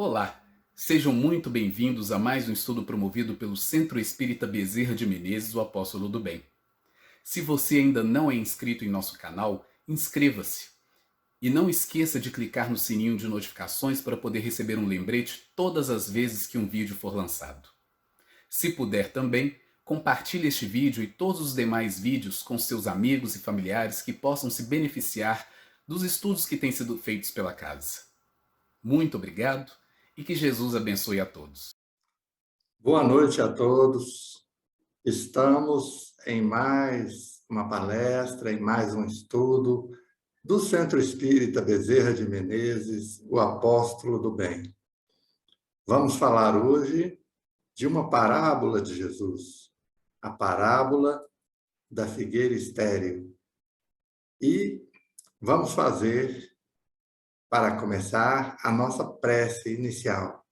Olá, sejam muito bem-vindos a mais um estudo promovido pelo Centro Espírita Bezerra de Menezes, o Apóstolo do Bem. Se você ainda não é inscrito em nosso canal, inscreva-se. E não esqueça de clicar no sininho de notificações para poder receber um lembrete todas as vezes que um vídeo for lançado. Se puder também, compartilhe este vídeo e todos os demais vídeos com seus amigos e familiares que possam se beneficiar dos estudos que têm sido feitos pela casa. Muito obrigado e que Jesus abençoe a todos. Boa noite a todos. Estamos em mais uma palestra, em mais um estudo do Centro Espírita Bezerra de Menezes, o Apóstolo do Bem. Vamos falar hoje de uma parábola de Jesus, a parábola da figueira estéril. E vamos fazer, para começar, a nossa prece inicial.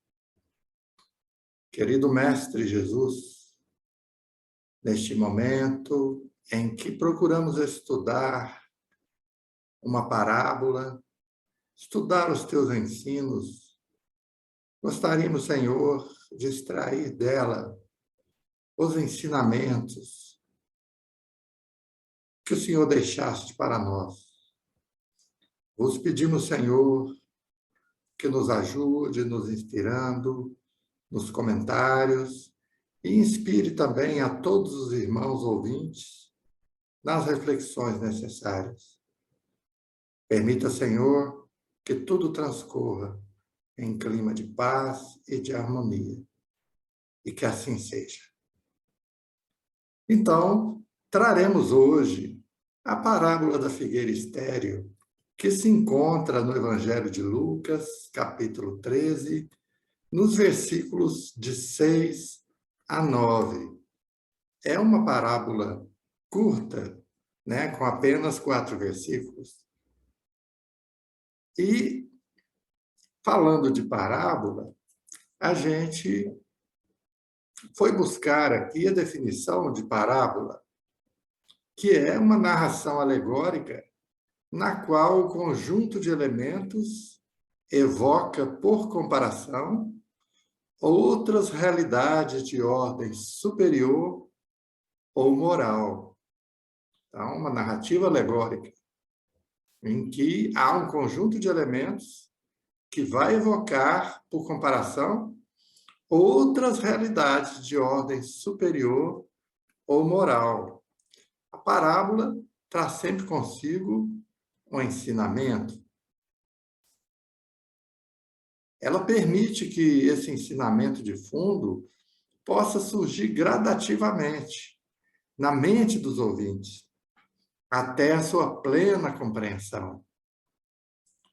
Querido Mestre Jesus, neste momento em que procuramos estudar uma parábola, estudar os teus ensinos, gostaríamos, Senhor, de extrair dela os ensinamentos que o Senhor deixaste para nós. Vos pedimos, Senhor, que nos ajude, nos inspirando nos comentários e inspire também a todos os irmãos ouvintes nas reflexões necessárias. Permita, Senhor, que tudo transcorra em clima de paz e de harmonia, e que assim seja. Então, traremos hoje a parábola da figueira estéril, que se encontra no Evangelho de Lucas, capítulo 13, nos versículos de 6 a 9. É uma parábola curta, né, com apenas 4 versículos. E, falando de parábola, a gente foi buscar aqui a definição de parábola, que é uma narração alegórica na qual o conjunto de elementos evoca, por comparação, outras realidades de ordem superior ou moral. Então, uma narrativa alegórica, em que há um conjunto de elementos que vai evocar, por comparação, outras realidades de ordem superior ou moral. A parábola traz sempre consigo um ensinamento. Ela permite que esse ensinamento de fundo possa surgir gradativamente na mente dos ouvintes, até a sua plena compreensão.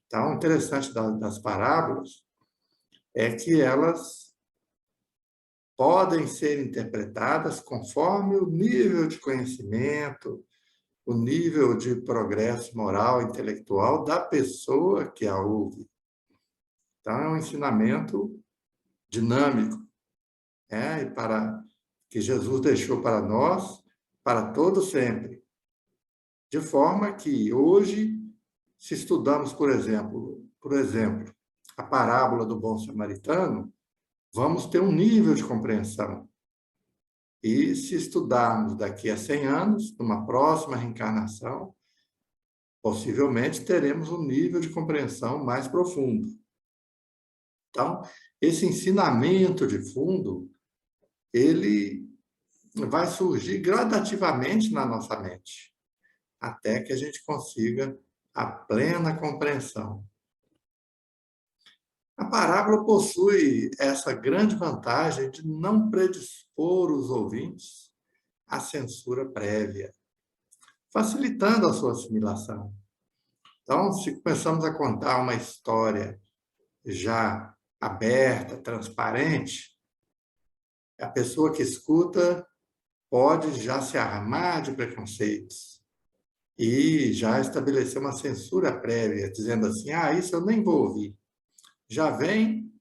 Então, o interessante das parábolas é que elas podem ser interpretadas conforme o nível de conhecimento, o nível de progresso moral e intelectual da pessoa que a ouve. Então, é um ensinamento dinâmico, né? E que Jesus deixou para nós, para todo sempre. De forma que hoje, se estudamos, por exemplo, a parábola do bom samaritano, vamos ter um nível de compreensão. E se estudarmos daqui a 100 anos, numa próxima reencarnação, possivelmente teremos um nível de compreensão mais profundo. Então, esse ensinamento de fundo, ele vai surgir gradativamente na nossa mente, até que a gente consiga a plena compreensão. A parábola possui essa grande vantagem de não predispor os ouvintes à censura prévia, facilitando a sua assimilação. Então, se começamos a contar uma história já aberta, transparente, a pessoa que escuta pode já se armar de preconceitos e já estabelecer uma censura prévia, dizendo assim: ah, isso eu nem vou ouvir. Já vem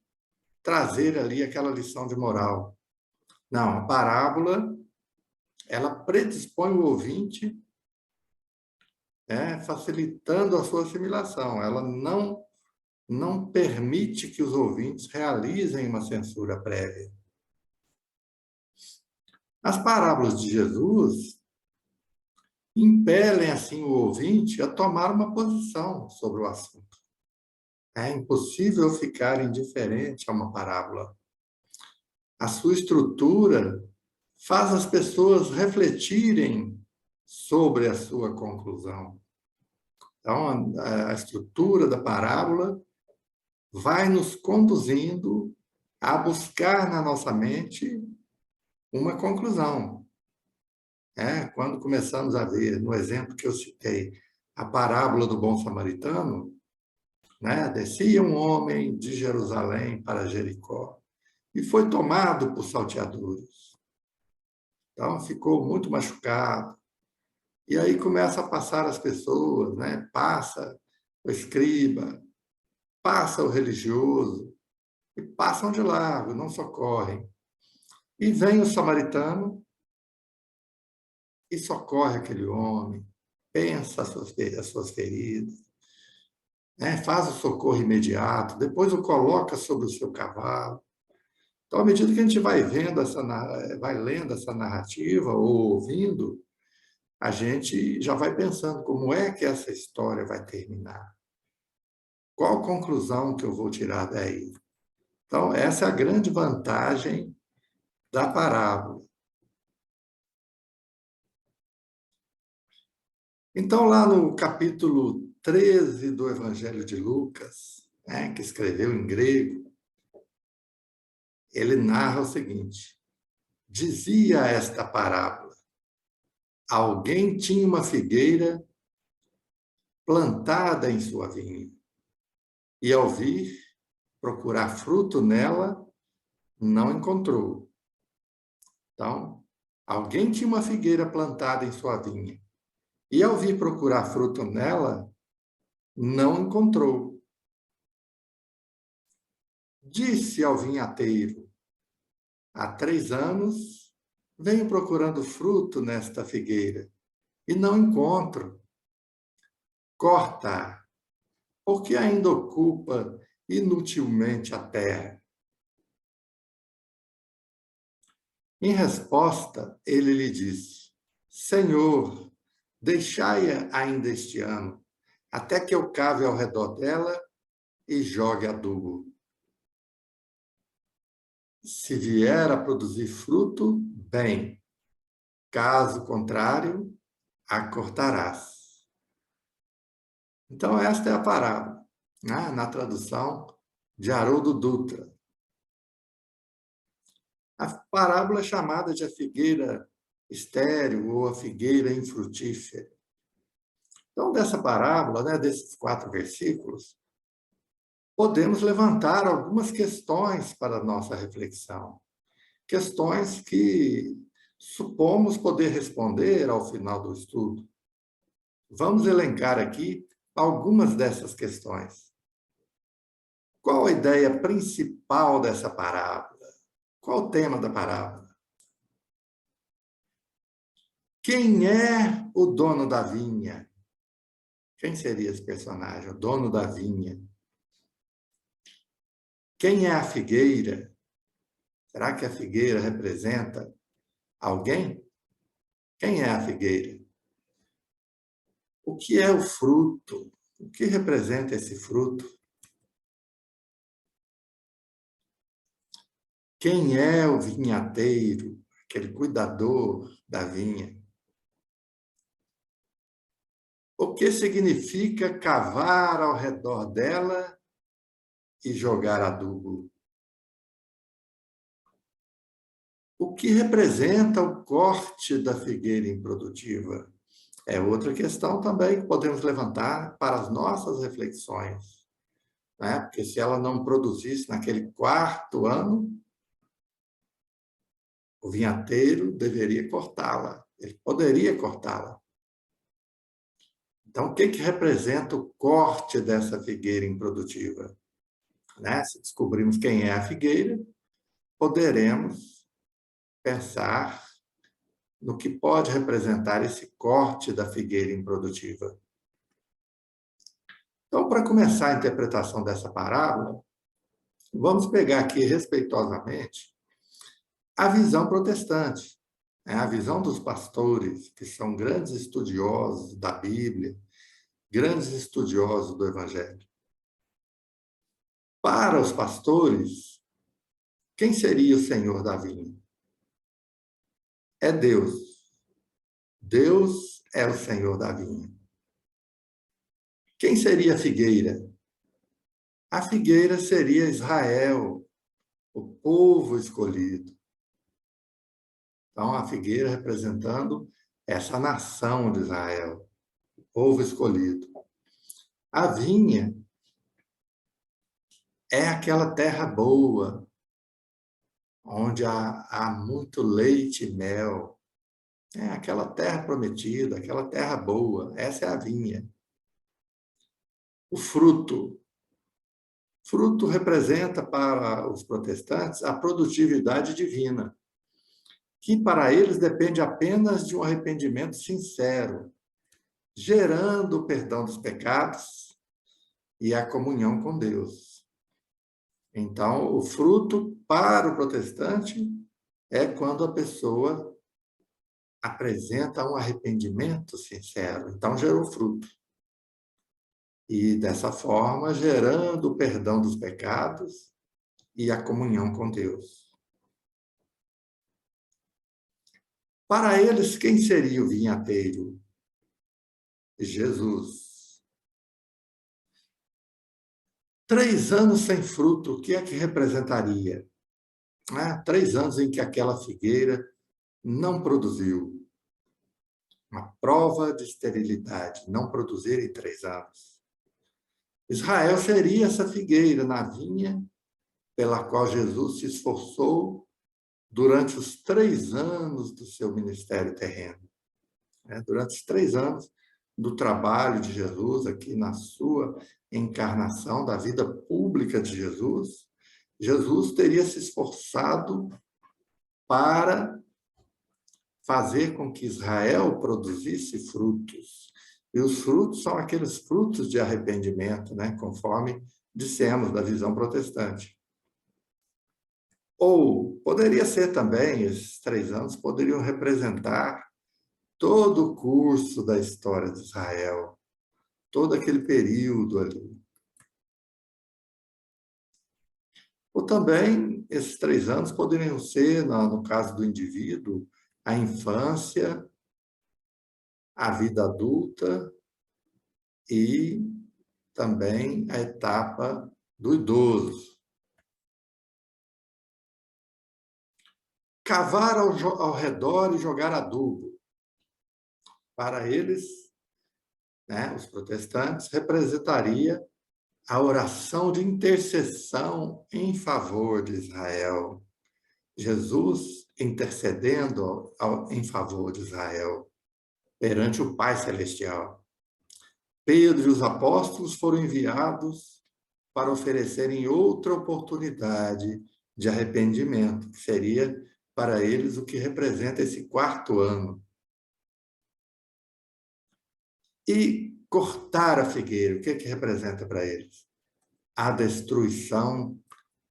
trazer ali aquela lição de moral. Não, a parábola, ela predispõe o ouvinte, facilitando a sua assimilação. Ela não não permite que os ouvintes realizem uma censura prévia. As parábolas de Jesus impelem, assim, o ouvinte a tomar uma posição sobre o assunto. É impossível ficar indiferente a uma parábola. A sua estrutura faz as pessoas refletirem sobre a sua conclusão. Então, a estrutura da parábola vai nos conduzindo a buscar na nossa mente uma conclusão. Quando começamos a ver, no exemplo que eu citei, a parábola do bom samaritano, descia um homem de Jerusalém para Jericó e foi tomado por salteadores. Então, ficou muito machucado. E aí começa a passar as pessoas, passa o escriba, passa o religioso, e passam de largo, não socorrem. E vem o samaritano e socorre aquele homem, pensa as suas feridas, faz o socorro imediato, depois o coloca sobre o seu cavalo. Então, à medida que a gente vai vendo vai lendo essa narrativa ou ouvindo, a gente já vai pensando como é que essa história vai terminar. Qual a conclusão que eu vou tirar daí? Então, essa é a grande vantagem da parábola. Então, lá no capítulo 13 do Evangelho de Lucas, que escreveu em grego, ele narra o seguinte: dizia esta parábola: alguém tinha uma figueira plantada em sua vinha, e ao vir procurar fruto nela, não encontrou. Então, alguém tinha uma figueira plantada em sua vinha, e ao vir procurar fruto nela, não encontrou. Disse ao vinhateiro: há 3 anos venho procurando fruto nesta figueira e não encontro. Corta, porque ainda ocupa inutilmente a terra. Em resposta, ele lhe disse: Senhor, deixai-a ainda este ano, até que eu cave ao redor dela e jogue adubo. Se vier a produzir fruto, bem. Caso contrário, a cortarás. Então, esta é a parábola, na tradução de Haroldo Dutra. A parábola é chamada de a figueira estéril ou a figueira infrutífera. Então, dessa parábola, desses 4 versículos, podemos levantar algumas questões para a nossa reflexão. Questões que supomos poder responder ao final do estudo. Vamos elencar aqui algumas dessas questões. Qual a ideia principal dessa parábola? Qual o tema da parábola? Quem é o dono da vinha? Quem seria esse personagem, o dono da vinha? Quem é a figueira? Será que a figueira representa alguém? Quem é a figueira? O que é o fruto? O que representa esse fruto? Quem é o vinhateiro, aquele cuidador da vinha? O que significa cavar ao redor dela e jogar adubo? O que representa o corte da figueira improdutiva? É outra questão também que podemos levantar para as nossas reflexões. Porque se ela não produzisse naquele 4º ano, o vinhateiro deveria cortá-la, ele poderia cortá-la. Então, o que representa o corte dessa figueira improdutiva? Se descobrimos quem é a figueira, poderemos pensar no que pode representar esse corte da figueira improdutiva. Então, para começar a interpretação dessa parábola, vamos pegar aqui respeitosamente a visão protestante, né? A visão dos pastores, que são grandes estudiosos da Bíblia, grandes estudiosos do Evangelho. Para os pastores, quem seria o Senhor da vinha? É Deus. Deus é o Senhor da vinha. Quem seria a figueira? A figueira seria Israel, o povo escolhido. Então, a figueira representando essa nação de Israel, o povo escolhido. A vinha é aquela terra boa, onde há muito leite e mel. É aquela terra prometida, aquela terra boa. Essa é a vinha. O fruto. Fruto representa para os protestantes a produtividade divina, que para eles depende apenas de um arrependimento sincero, gerando o perdão dos pecados e a comunhão com Deus. Então, o fruto para o protestante é quando a pessoa apresenta um arrependimento sincero. Então, gerou fruto. E, dessa forma, gerando o perdão dos pecados e a comunhão com Deus. Para eles, quem seria o vinhateiro? Jesus. 3 anos sem fruto, o que é que representaria? 3 anos em que aquela figueira não produziu. Uma prova de esterilidade, não produzir em 3 anos. Israel seria essa figueira na vinha pela qual Jesus se esforçou durante os 3 anos do seu ministério terreno. Durante os 3 anos do trabalho de Jesus aqui na sua encarnação, da vida pública de Jesus, Jesus teria se esforçado para fazer com que Israel produzisse frutos. E os frutos são aqueles frutos de arrependimento, né? Conforme dissemos, da visão protestante. Ou poderia ser também, esses 3 anos poderiam representar todo o curso da história de Israel, todo aquele período ali. Ou também, esses 3 anos poderiam ser, no caso do indivíduo, a infância, a vida adulta e também a etapa do idoso. Cavar ao redor e jogar adubo. Para eles, né, os protestantes, representaria a oração de intercessão em favor de Israel. Jesus intercedendo em favor de Israel perante o Pai Celestial. Pedro e os apóstolos foram enviados para oferecerem outra oportunidade de arrependimento, que seria para eles o que representa esse 4º ano. E cortar a figueira, o que representa para eles? A destruição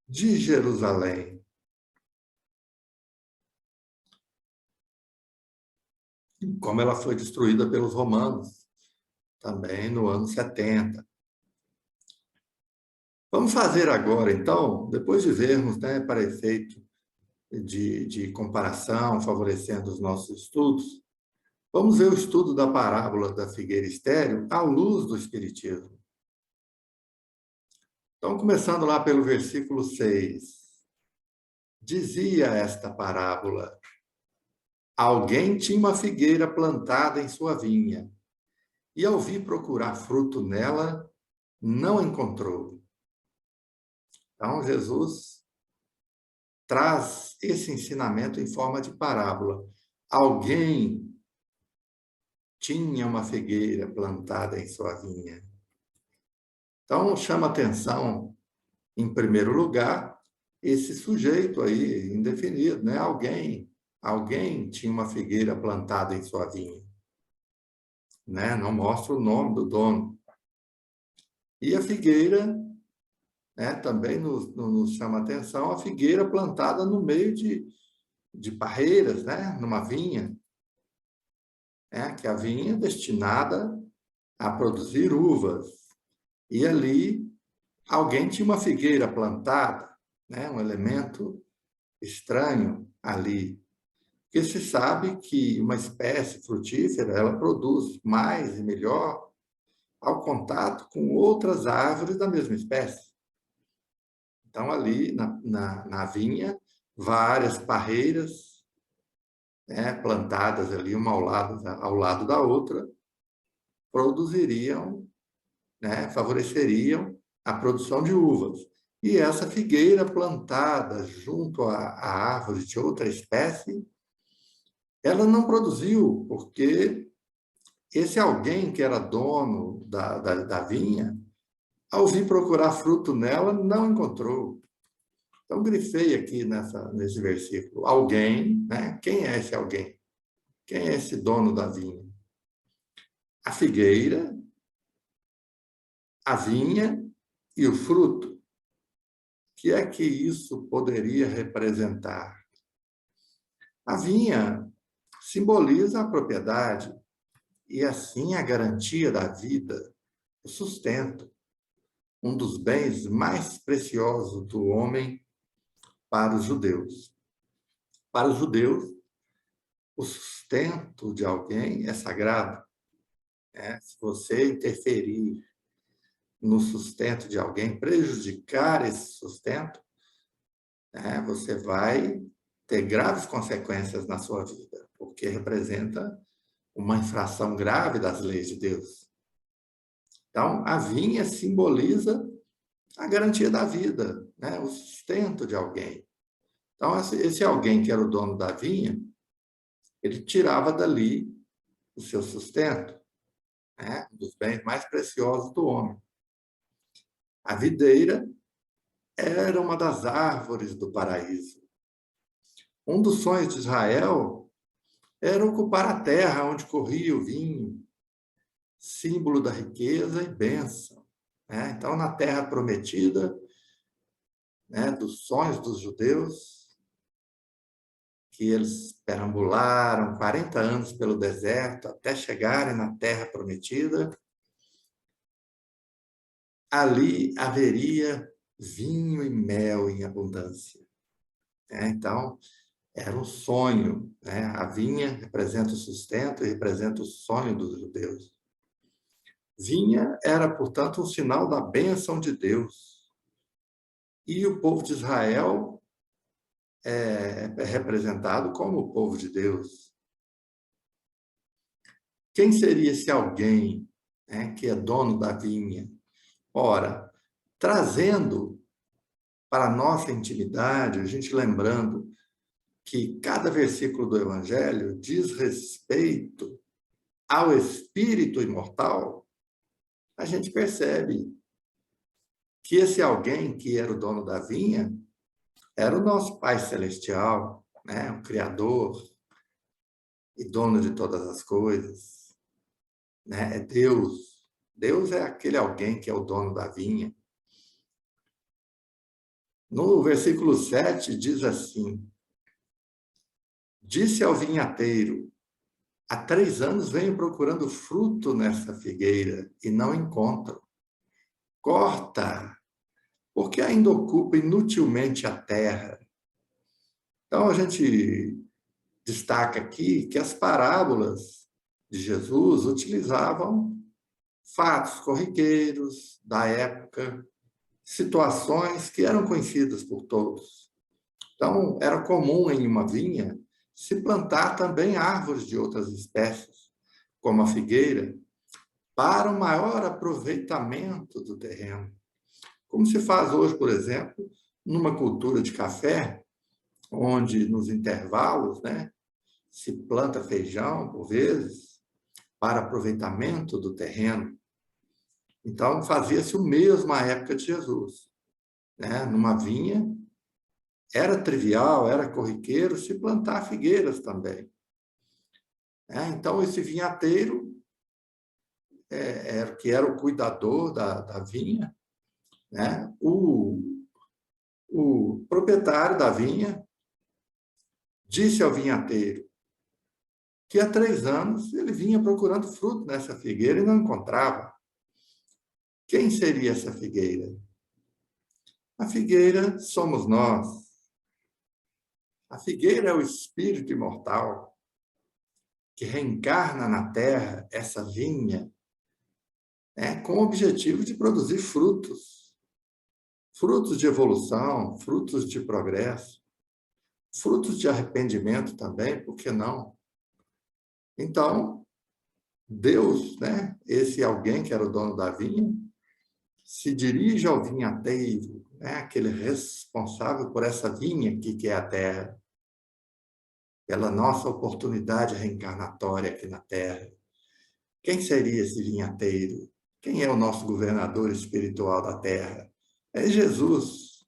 de Jerusalém. Como ela foi destruída pelos romanos, também no ano 70. Vamos fazer agora, então, depois de vermos, né, para efeito de comparação, favorecendo os nossos estudos, vamos ver o estudo da parábola da figueira estéril à luz do Espiritismo. Então, começando lá pelo versículo 6. Dizia esta parábola: alguém tinha uma figueira plantada em sua vinha, e ao vir procurar fruto nela, não encontrou. Então, Jesus traz esse ensinamento em forma de parábola. Alguém tinha uma figueira plantada em sua vinha. Então, chama atenção, em primeiro lugar, esse sujeito aí, indefinido, né? Alguém tinha uma figueira plantada em sua vinha. Né? Não mostra o nome do dono. E a figueira, né, também nos chama a atenção, a figueira plantada no meio de parreiras, né, numa vinha, né, que a vinha é destinada a produzir uvas. E ali alguém tinha uma figueira plantada, né, um elemento estranho ali. Porque se sabe que uma espécie frutífera, ela produz mais e melhor ao contato com outras árvores da mesma espécie. Então, ali na vinha, várias parreiras, né, plantadas ali uma ao lado da outra, produziriam, né, favoreceriam a produção de uvas. E essa figueira plantada junto à árvore de outra espécie, ela não produziu, porque esse alguém que era dono da vinha, ao vir procurar fruto nela, não encontrou. Então, grifei aqui nesse versículo, alguém, né? Quem é esse alguém? Quem é esse dono da vinha? A figueira, a vinha e o fruto. O que é que isso poderia representar? A vinha simboliza a propriedade e, assim, a garantia da vida, o sustento, um dos bens mais preciosos do homem para os judeus. Para os judeus, o sustento de alguém é sagrado. Né? Se você interferir no sustento de alguém, prejudicar esse sustento, né, você vai ter graves consequências na sua vida, porque representa uma infração grave das leis de Deus. Então, a vinha simboliza a garantia da vida, né, o sustento de alguém. Então, esse alguém que era o dono da vinha, ele tirava dali o seu sustento, né, um dos bens mais preciosos do homem. A videira era uma das árvores do paraíso. Um dos sonhos de Israel era ocupar a terra onde corria o vinho, símbolo da riqueza e bênção. Né? Então, na terra prometida, né, dos sonhos dos judeus, que eles perambularam 40 anos pelo deserto até chegarem na terra prometida, ali haveria vinho e mel em abundância. Então, era um sonho. Né? A vinha representa o sustento e representa o sonho dos judeus. Vinha era, portanto, um sinal da bênção de Deus. E o povo de Israel é representado como o povo de Deus. Quem seria esse alguém, né, que é dono da vinha? Ora, trazendo para a nossa intimidade, a gente lembrando que cada versículo do Evangelho diz respeito ao Espírito imortal, a gente percebe que esse alguém que era o dono da vinha era o nosso Pai Celestial, né? O Criador e dono de todas as coisas. Né? É Deus. Deus é aquele alguém que é o dono da vinha. No versículo 7 diz assim: disse ao vinhateiro, há 3 anos venho procurando fruto nessa figueira e não encontro. Corta, porque ainda ocupa inutilmente a terra. Então, a gente destaca aqui que as parábolas de Jesus utilizavam fatos corriqueiros da época, situações que eram conhecidas por todos. Então, era comum em uma vinha se plantar também árvores de outras espécies, como a figueira, para o maior aproveitamento do terreno. Como se faz hoje, por exemplo, numa cultura de café, onde nos intervalos, né, se planta feijão, por vezes, para aproveitamento do terreno. Então, fazia-se o mesmo à época de Jesus. Né? Numa vinha, era trivial, era corriqueiro se plantar figueiras também. Então, esse vinhateiro que era o cuidador da vinha, né? O proprietário da vinha disse ao vinhateiro que há 3 anos ele vinha procurando fruto nessa figueira e não encontrava. Quem seria essa figueira? A figueira somos nós. A figueira é o espírito imortal que reencarna na terra essa vinha, com o objetivo de produzir frutos. Frutos de evolução, frutos de progresso, frutos de arrependimento também, por que não? Então, Deus, esse alguém que era o dono da vinha, se dirige ao vinhateiro, aquele responsável por essa vinha que é a terra, pela nossa oportunidade reencarnatória aqui na terra. Quem seria esse vinhateiro? Quem é o nosso governador espiritual da terra? É Jesus.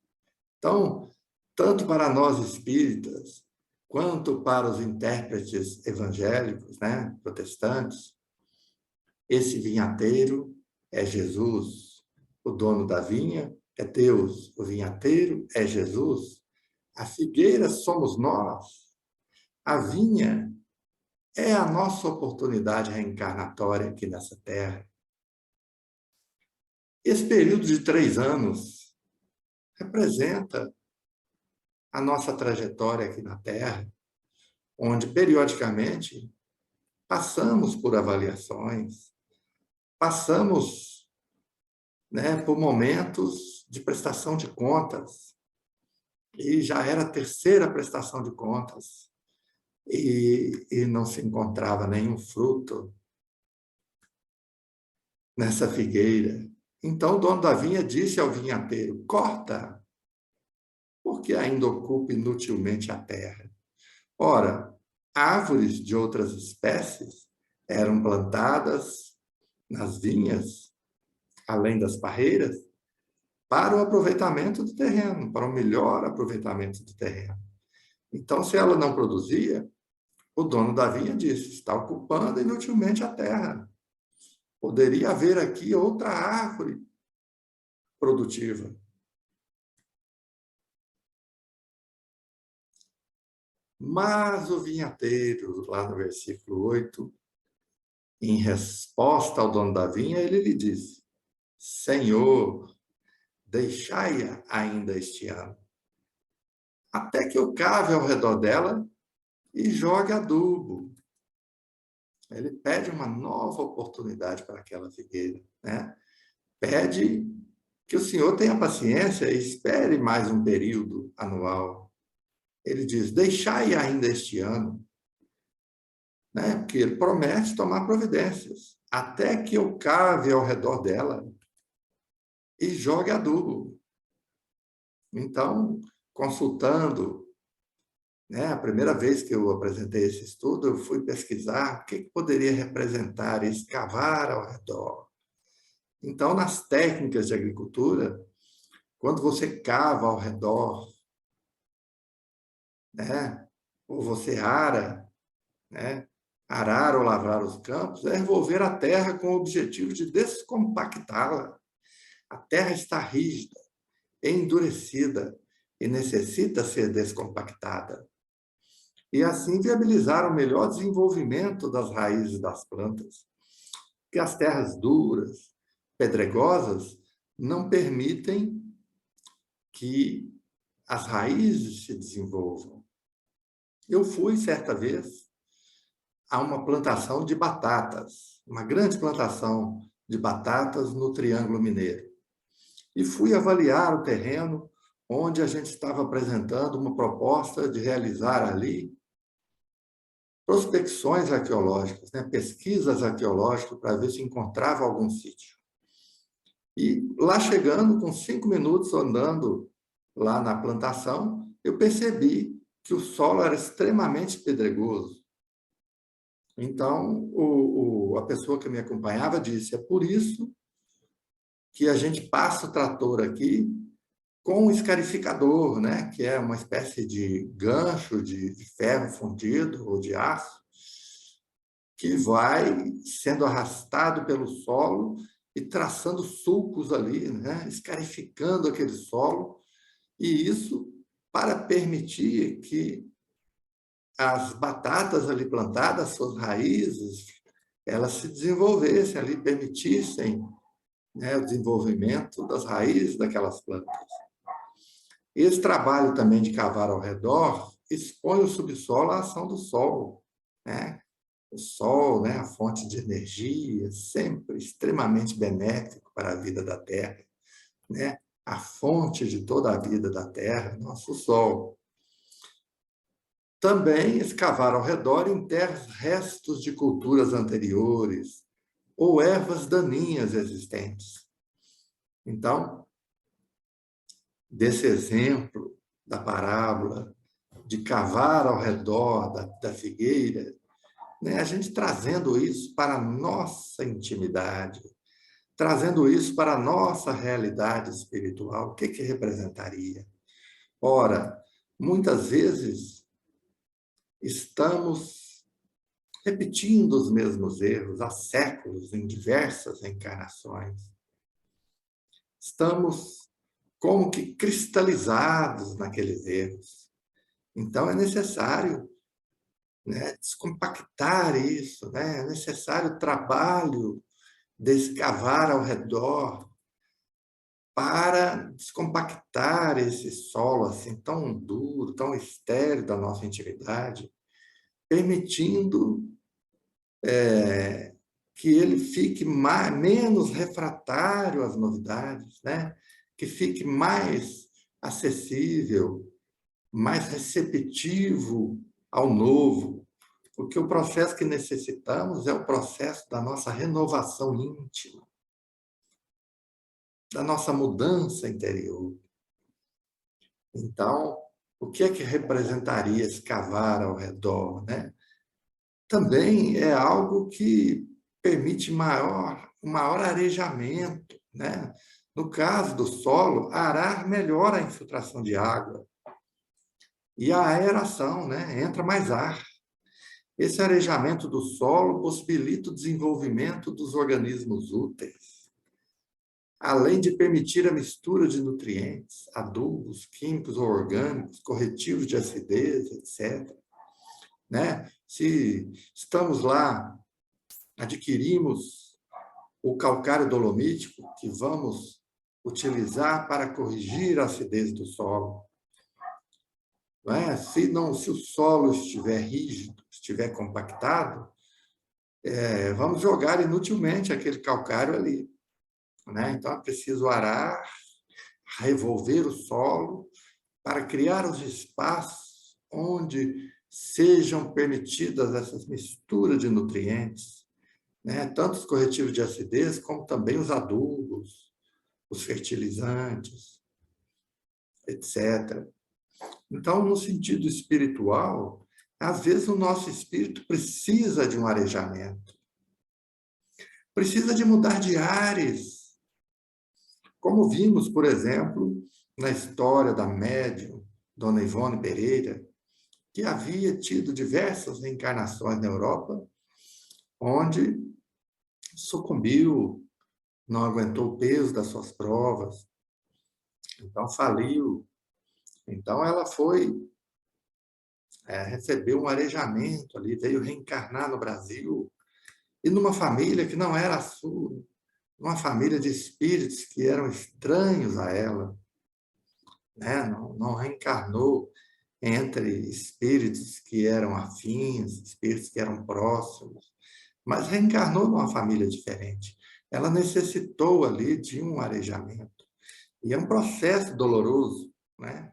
Então, tanto para nós espíritas, quanto para os intérpretes evangélicos, protestantes, esse vinhateiro é Jesus. O dono da vinha é Deus. O vinhateiro é Jesus. A figueira somos nós. A vinha é a nossa oportunidade reencarnatória aqui nessa terra. Esse período de 3 anos representa a nossa trajetória aqui na Terra, onde, periodicamente, passamos por avaliações, passamos, por momentos de prestação de contas, e já era a terceira prestação de contas, e não se encontrava nenhum fruto nessa figueira. Então, o dono da vinha disse ao vinhateiro: corta, porque ainda ocupa inutilmente a terra. Ora, árvores de outras espécies eram plantadas nas vinhas, além das parreiras, para o aproveitamento do terreno, para o melhor aproveitamento do terreno. Então, se ela não produzia, o dono da vinha disse: está ocupando inutilmente a terra. Poderia haver aqui outra árvore produtiva. Mas o vinhateiro, lá no versículo 8, em resposta ao dono da vinha, ele lhe disse: Senhor, deixai-a ainda este ano, até que eu cave ao redor dela e jogue adubo. Ele pede uma nova oportunidade para aquela figueira, Pede que o Senhor tenha paciência e espere mais um período anual. Ele diz: deixai ainda este ano, porque ele promete tomar providências, até que eu cave ao redor dela e jogue adubo. Então, consultando, a primeira vez que eu apresentei esse estudo, eu fui pesquisar o que poderia representar escavar ao redor. Então, nas técnicas de agricultura, quando você cava ao redor, ou você ara, arar ou lavrar os campos, é envolver a terra com o objetivo de descompactá-la. A terra está rígida, endurecida e necessita ser descompactada. E assim viabilizar o melhor desenvolvimento das raízes das plantas. Porque as terras duras, pedregosas, não permitem que as raízes se desenvolvam. Eu fui, certa vez, a uma plantação de batatas, uma grande plantação de batatas no Triângulo Mineiro. E fui avaliar o terreno onde a gente estava apresentando uma proposta de realizar ali prospecções arqueológicas, pesquisas arqueológicas para ver se encontrava algum sítio. E lá chegando, com 5 minutos andando lá na plantação, eu percebi que o solo era extremamente pedregoso. Então, a pessoa que me acompanhava disse: é por isso que a gente passa o trator aqui com um escarificador, que é uma espécie de gancho de ferro fundido ou de aço, que vai sendo arrastado pelo solo e traçando sulcos ali, né? Escarificando aquele solo, e isso para permitir que as batatas ali plantadas, suas raízes, elas se desenvolvessem ali, permitissem, né, o desenvolvimento das raízes daquelas plantas. Esse trabalho também de cavar ao redor expõe o subsolo à ação do sol, né? O sol, né, a fonte de energia, sempre extremamente benéfico para a vida da Terra, né? A fonte de toda a vida da Terra, nosso sol. Também escavar ao redor enterra restos de culturas anteriores ou ervas daninhas existentes. Então, desse exemplo da parábola de cavar ao redor da figueira, né, a gente trazendo isso para a nossa intimidade, trazendo isso para a nossa realidade espiritual, o que que representaria? Ora, muitas vezes estamos repetindo os mesmos erros há séculos, em diversas encarnações. Estamos como que cristalizados naqueles erros. Então, é necessário, né, descompactar isso, né? É necessário trabalho de escavar ao redor para descompactar esse solo assim tão duro, tão estéril da nossa intimidade, permitindo que ele fique menos refratário às novidades, né? Que fique mais acessível, mais receptivo ao novo, porque o processo que necessitamos é o processo da nossa renovação íntima, da nossa mudança interior. Então, o que é que representaria escavar ao redor, né? Também é algo que permite um maior arejamento, né? No caso do solo, arar melhora a infiltração de água e a aeração, né? Entra mais ar. Esse arejamento do solo possibilita o desenvolvimento dos organismos úteis, além de permitir a mistura de nutrientes, adubos, químicos ou orgânicos, corretivos de acidez, etc. Né? Se estamos lá, adquirimos o calcário dolomítico que vamos utilizar para corrigir a acidez do solo. Não é? Se o solo estiver rígido, estiver compactado, vamos jogar inutilmente aquele calcário ali. Né? Então, é preciso arar, revolver o solo para criar os espaços onde sejam permitidas essas misturas de nutrientes, né? Tanto os corretivos de acidez, como também os adubos, os fertilizantes, etc. Então, no sentido espiritual, às vezes o nosso espírito precisa de um arejamento, precisa de mudar de ares, como vimos, por exemplo, na história da médium Dona Ivone Pereira, que havia tido diversas reencarnações na Europa, onde sucumbiu, não aguentou o peso das suas provas, então faliu. Então ela recebeu um arejamento ali, veio reencarnar no Brasil, e numa família que não era a sua, uma família de espíritos que eram estranhos a ela, né? Não reencarnou entre espíritos que eram afins, espíritos que eram próximos, mas reencarnou numa família diferente. Ela necessitou ali de um arejamento. E é um processo doloroso, né?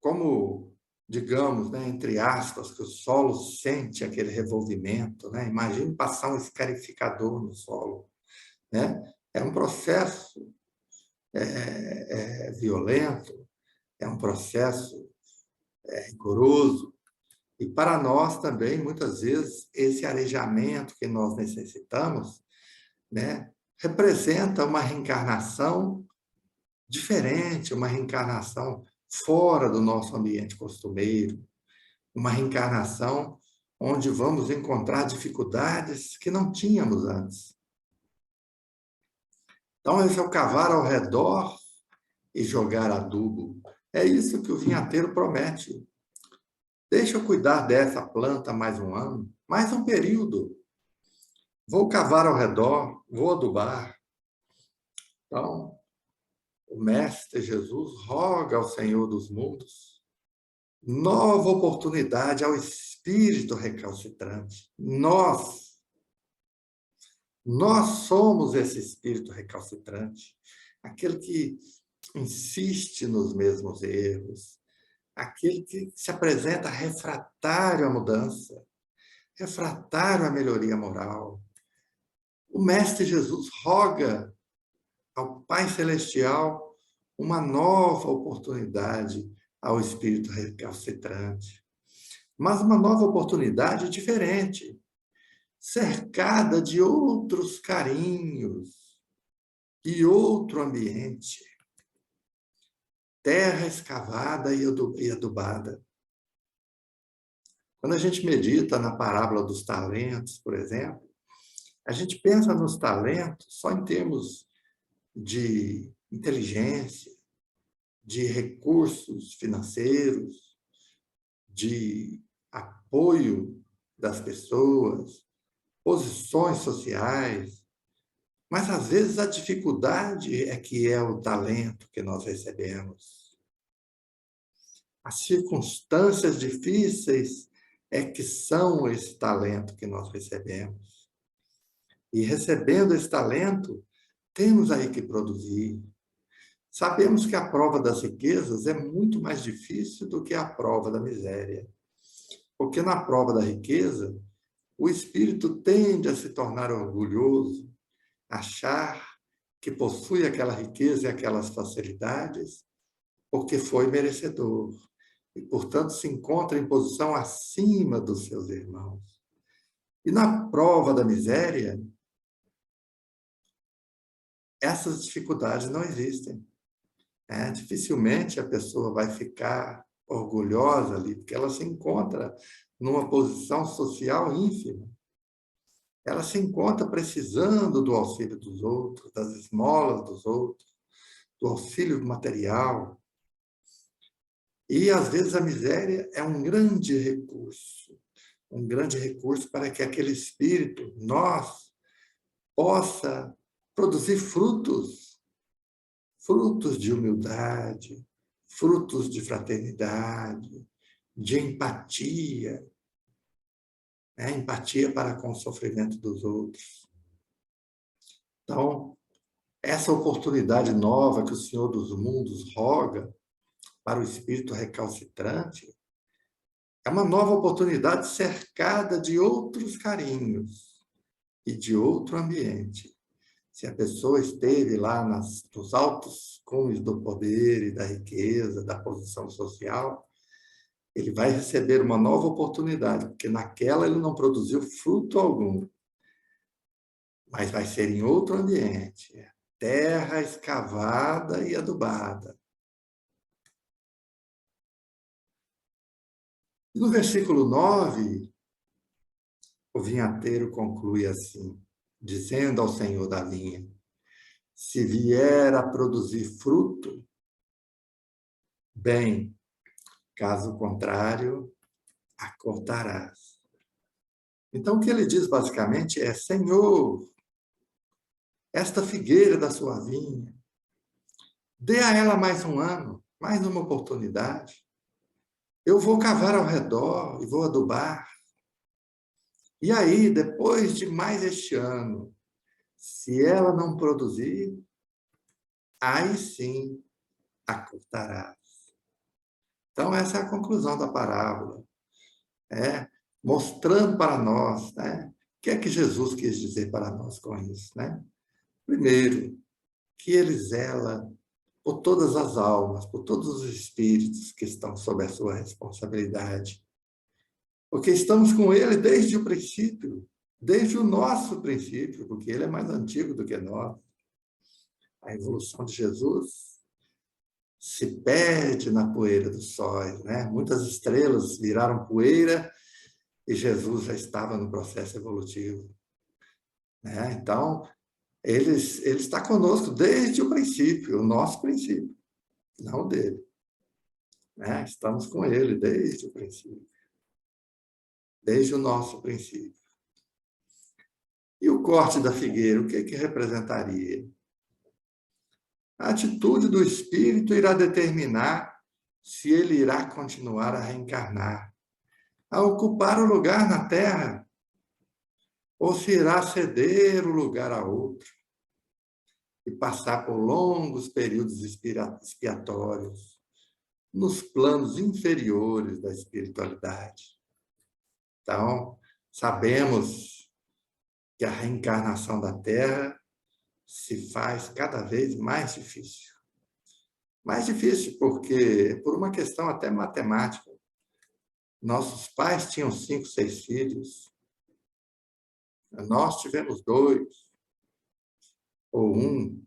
Como, digamos, né, entre aspas, que o solo sente aquele revolvimento, né? Imagine passar um escarificador no solo, né? É um processo violento, é um processo rigoroso. E para nós também, muitas vezes, esse arejamento que nós necessitamos, né, representa uma reencarnação diferente, uma reencarnação fora do nosso ambiente costumeiro, uma reencarnação onde vamos encontrar dificuldades que não tínhamos antes. Então, esse é o cavar ao redor e jogar adubo. É isso que o vinhateiro promete. Deixa eu cuidar dessa planta mais um ano, mais um período. Vou cavar ao redor, vou adubar. Então, o Mestre Jesus roga ao Senhor dos mundos nova oportunidade ao espírito recalcitrante. Nós somos esse espírito recalcitrante, aquele que insiste nos mesmos erros, aquele que se apresenta refratário à mudança, refratário à melhoria moral. O Mestre Jesus roga ao Pai Celestial uma nova oportunidade ao espírito recalcitrante, mas uma nova oportunidade diferente, cercada de outros carinhos e outro ambiente. Terra escavada e adubada. Quando a gente medita na parábola dos talentos, por exemplo, a gente pensa nos talentos só em termos de inteligência, de recursos financeiros, de apoio das pessoas, posições sociais, mas às vezes a dificuldade é que é o talento que nós recebemos. As circunstâncias difíceis é que são esse talento que nós recebemos. E recebendo esse talento, temos aí que produzir. Sabemos que a prova das riquezas é muito mais difícil do que a prova da miséria. Porque na prova da riqueza, o espírito tende a se tornar orgulhoso, achar que possui aquela riqueza e aquelas facilidades porque foi merecedor e, portanto, se encontra em posição acima dos seus irmãos. E na prova da miséria, essas dificuldades não existem. Dificilmente a pessoa vai ficar orgulhosa ali, porque ela se encontra numa posição social ínfima. Ela se encontra precisando do auxílio dos outros, das esmolas dos outros, do auxílio material. E, às vezes, a miséria é um grande recurso para que aquele espírito, nós, possa produzir frutos de humildade, frutos de fraternidade, de empatia, empatia para com o sofrimento dos outros. Então, essa oportunidade nova que o Senhor dos mundos roga para o espírito recalcitrante é uma nova oportunidade cercada de outros carinhos e de outro ambiente. Se a pessoa esteve lá nos altos cumes do poder e da riqueza, da posição social, ele vai receber uma nova oportunidade, porque naquela ele não produziu fruto algum, mas vai ser em outro ambiente, terra escavada e adubada. E no versículo 9, o vinhateiro conclui assim, dizendo ao Senhor da vinha: se vier a produzir fruto, bem, caso contrário, a cortarás. Então, o que ele diz basicamente é: Senhor, esta figueira da sua vinha, dê a ela mais um ano, mais uma oportunidade. Eu vou cavar ao redor e vou adubar. E aí, depois de mais este ano, se ela não produzir, aí sim a cortarás. Então, essa é a conclusão da parábola. Mostrando para nós, o que é que Jesus quis dizer para nós com isso, Primeiro, que ele zela por todas as almas, por todos os espíritos que estão sob a sua responsabilidade. Porque estamos com ele desde o princípio, desde o nosso princípio, porque ele é mais antigo do que nós. A evolução de Jesus se perde na poeira dos sóis, Muitas estrelas viraram poeira e Jesus já estava no processo evolutivo, né? Então, ele está conosco desde o princípio, o nosso princípio, não o dele, né? Estamos com ele desde o princípio, desde o nosso princípio. E o corte da figueira, o que representaria? A atitude do espírito irá determinar se ele irá continuar a reencarnar, a ocupar o lugar na Terra, ou se irá ceder o lugar a outro e passar por longos períodos expiatórios nos planos inferiores da espiritualidade. Então, sabemos que a reencarnação da Terra se faz cada vez mais difícil. Mais difícil porque, por uma questão até matemática, nossos pais tinham 5, 6 filhos, nós tivemos 2 ou 1.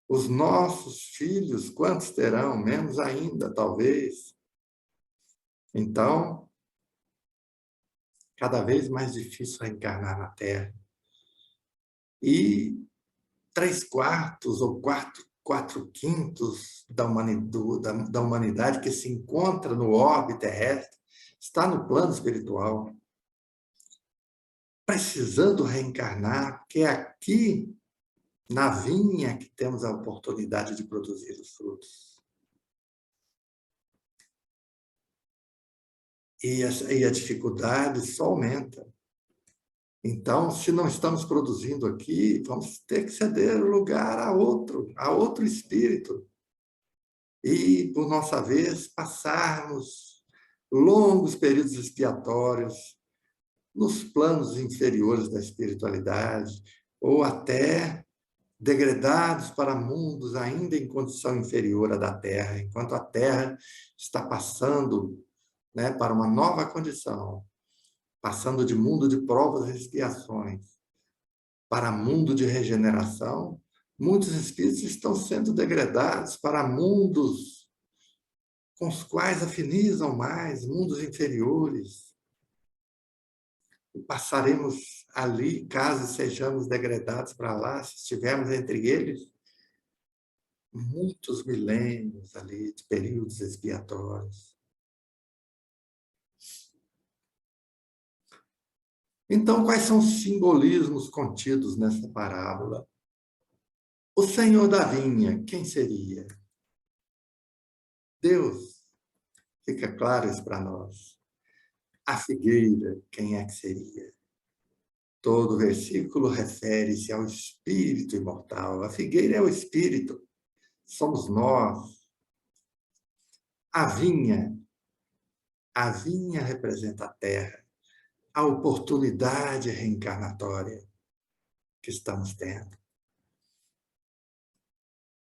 Os nossos filhos, quantos terão? Menos ainda, talvez. Então, cada vez mais difícil reencarnar na Terra. E 3/4 ou 4/5 da humanidade que se encontra no orbe terrestre está no plano espiritual, precisando reencarnar, porque é aqui, na vinha, que temos a oportunidade de produzir os frutos. E a dificuldade só aumenta. Então, se não estamos produzindo aqui, vamos ter que ceder o lugar a outro espírito. E, por nossa vez, passarmos longos períodos expiatórios nos planos inferiores da espiritualidade, ou até degradados para mundos ainda em condição inferior à da Terra, enquanto a Terra está passando, né, para uma nova condição, passando de mundo de provas e expiações para mundo de regeneração. Muitos espíritos estão sendo degradados para mundos com os quais afinizam mais, mundos inferiores. E passaremos ali, caso sejamos degradados para lá, se estivermos entre eles, muitos milênios ali de períodos expiatórios. Então, quais são os simbolismos contidos nessa parábola? O Senhor da vinha, quem seria? Deus. Fica claro isso para nós. A figueira, quem é que seria? Todo versículo refere-se ao espírito imortal. A figueira é o espírito, somos nós. A vinha representa a terra, a oportunidade reencarnatória que estamos tendo.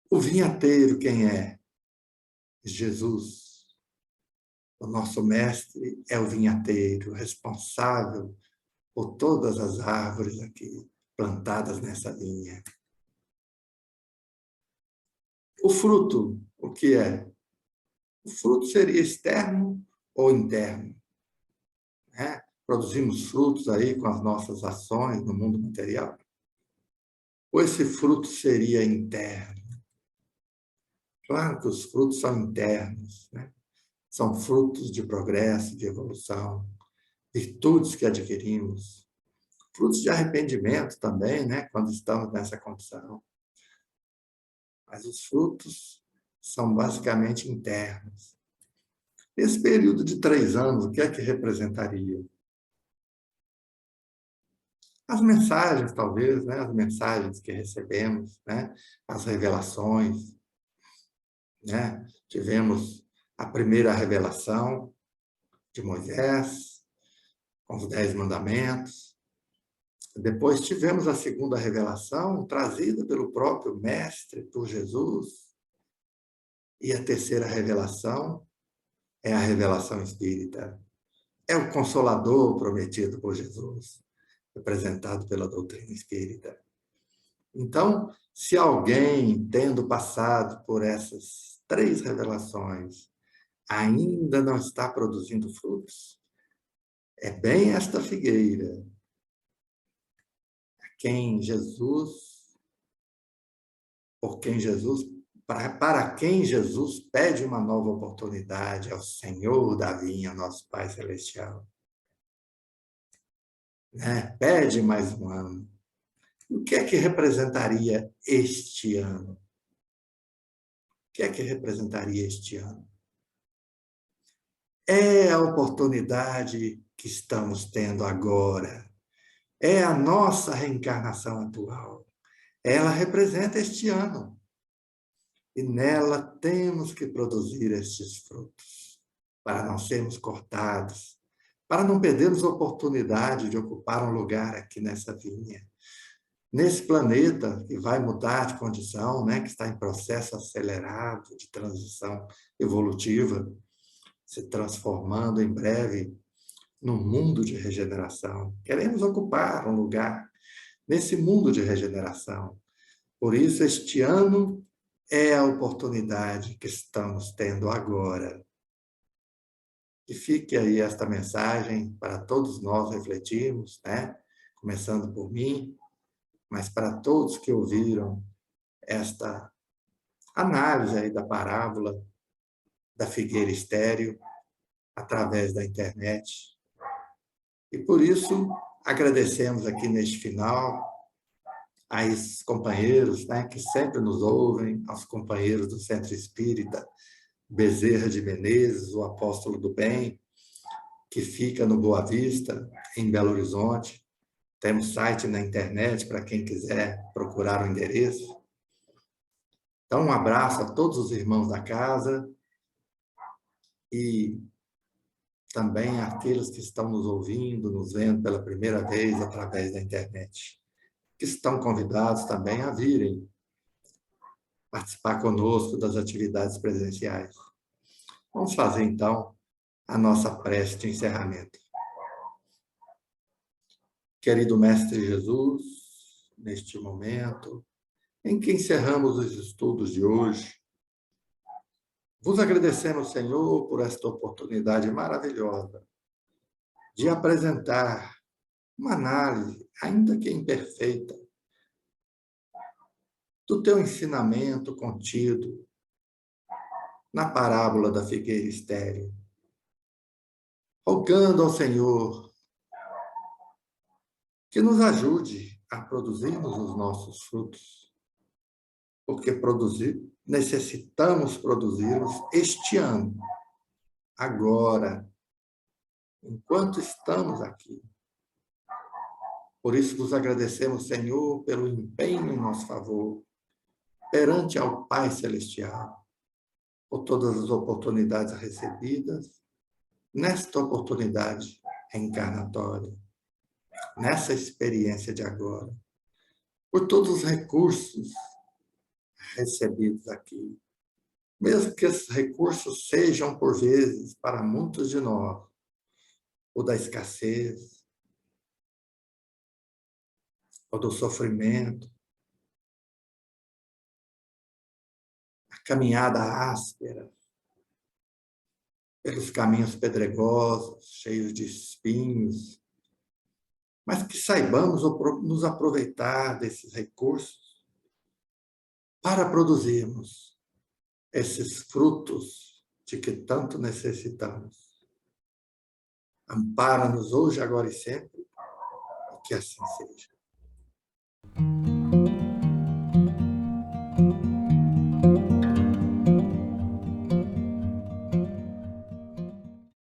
O vinhateiro, quem é? Jesus. O nosso mestre é o vinhateiro, responsável por todas as árvores aqui plantadas nessa vinha. O fruto, o que é? O fruto seria externo ou interno, né? Produzimos frutos aí com as nossas ações no mundo material. Ou esse fruto seria interno? Claro que os frutos são internos, né? São frutos de progresso, de evolução, virtudes que adquirimos, frutos de arrependimento também, né? Quando estamos nessa condição. Mas os frutos são basicamente internos. Esse período de 3 anos, o que é que representaria? As mensagens, talvez, né? As mensagens que recebemos, né? As revelações, né? Tivemos a primeira revelação de Moisés, com os 10 mandamentos. Depois tivemos a segunda revelação, trazida pelo próprio Mestre, por Jesus. E a terceira revelação é a revelação espírita. É o Consolador prometido por Jesus, representado pela doutrina espírita. Então, se alguém, tendo passado por essas 3 revelações, ainda não está produzindo frutos, É bem esta figueira quem Jesus, por quem Jesus, para quem Jesus pede uma nova oportunidade ao Senhor da vinha, nosso Pai Celestial. Né? Pede mais um ano. O que é que representaria este ano? O que é que representaria este ano? É a oportunidade que estamos tendo agora. É a nossa reencarnação atual. Ela representa este ano. E nela temos que produzir estes frutos, para não sermos cortados, para não perdermos a oportunidade de ocupar um lugar aqui nessa vinha. Nesse planeta que vai mudar de condição, né, que está em processo acelerado de transição evolutiva, se transformando em breve num mundo de regeneração. Queremos ocupar um lugar nesse mundo de regeneração. Por isso, este ano é a oportunidade que estamos tendo agora. E fique aí esta mensagem para todos nós refletirmos, né? Começando por mim, mas para todos que ouviram esta análise aí da parábola da figueira estéril através da internet. E por isso, agradecemos aqui neste final a esses companheiros, né, que sempre nos ouvem, aos companheiros do Centro Espírita Bezerra de Menezes, o Apóstolo do Bem, que fica no Boa Vista, em Belo Horizonte. Temos site na internet para quem quiser procurar o endereço. Então, um abraço a todos os irmãos da casa e também àqueles que estão nos ouvindo, nos vendo pela primeira vez através da internet, que estão convidados também a virem participar conosco das atividades presenciais. Vamos fazer, então, a nossa prece de encerramento. Querido Mestre Jesus, neste momento em que encerramos os estudos de hoje, vos agradecemos, Senhor, por esta oportunidade maravilhosa de apresentar uma análise, ainda que imperfeita, do teu ensinamento contido na parábola da figueira estéril, rogando ao Senhor que nos ajude a produzirmos os nossos frutos, porque necessitamos produzi-los este ano, agora, enquanto estamos aqui. Por isso vos agradecemos, Senhor, pelo empenho em nosso favor, perante ao Pai Celestial, por todas as oportunidades recebidas, nesta oportunidade reencarnatória, nessa experiência de agora, por todos os recursos recebidos aqui, mesmo que esses recursos sejam, por vezes, para muitos de nós, o da escassez, ou do sofrimento, a caminhada áspera, pelos caminhos pedregosos, cheios de espinhos, mas que saibamos nos aproveitar desses recursos para produzirmos esses frutos de que tanto necessitamos. Ampara-nos hoje, agora e sempre, e que assim seja.